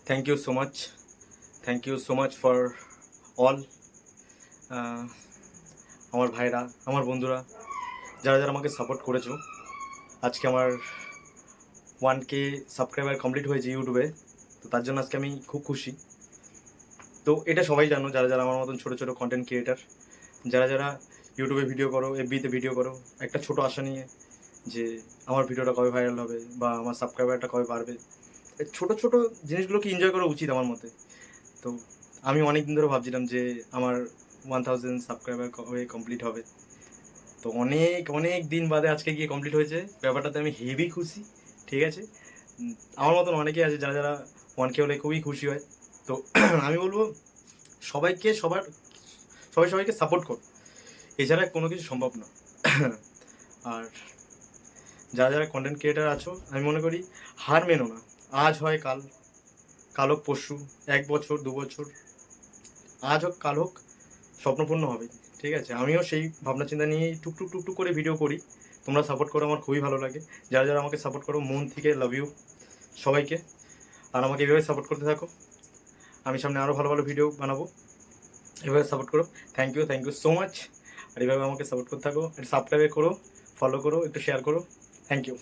Thank you so much, thank you so much for all আমার ভাইরা, আমার বন্ধুরা, যারা যারা আমাকে সাপোর্ট করেছো। আজকে আমার 1K সাবস্ক্রাইবার কমপ্লিট হয়েছে ইউটিউবে, তো তার জন্য আজকে আমি খুব খুশি। তো এটা সবাই জানো, যারা যারা আমার মতন ছোটো ছোটো কন্টেন্ট ক্রিয়েটার, যারা যারা ইউটিউবে ভিডিও করো, এফবিতে ভিডিও করো, একটা ছোটো আশা নিয়ে যে আমার ভিডিওটা কবে ভাইরাল হবে বা আমার সাবস্ক্রাইবারটা কবে বাড়বে। এই ছোটো ছোটো জিনিসগুলোকে এনজয় করা উচিত আমার মতে। তো আমি অনেক দিন ধরে ভাবছিলাম যে আমার 1000 সাবস্ক্রাইবার কবে কমপ্লিট হবে। তো অনেক অনেক দিন বাদে আজকে গিয়ে কমপ্লিট হয়েছে, ব্যাপারটাতে আমি হেভি খুশি। ঠিক আছে, আমার মতন অনেকেই আছে যারা যারা 1K হলে খুবই খুশি হয়। তো আমি বলবো সবাইকে সবাইকে সাপোর্ট কর, এছাড়া কোনো কিছু সম্ভব না। আর যারা যারা কন্টেন্ট ক্রিয়েটার আছো, আমি মনে করি হার মেনো না। আজ হয় কাল, কাল হোক পরশু, 1 বছর 2 বছর, আজ হোক কাল হোক, স্বপ্নপূর্ণ হবে। ঠিক আছে, আমিও সেই ভাবনা চিন্তা নিয়েই টুকটুক টুকটুক করে ভিডিও করি। তোমরা সাপোর্ট করো, আমার খুবই ভালো লাগে। যারা যারা আমাকে সাপোর্ট করো, মন থেকে লাভ ইউ সবাইকে। আর আমাকে এভাবে সাপোর্ট করতে থাকো, আমি সামনে আরও ভালো ভালো ভিডিও বানাবো। এভাবে সাপোর্ট করো। Thank you so much. আর এভাবে আমাকে সাপোর্ট করতে থাকো, সাবস্ক্রাইব করো, ফলো করো, একটু শেয়ার করো। Thank you.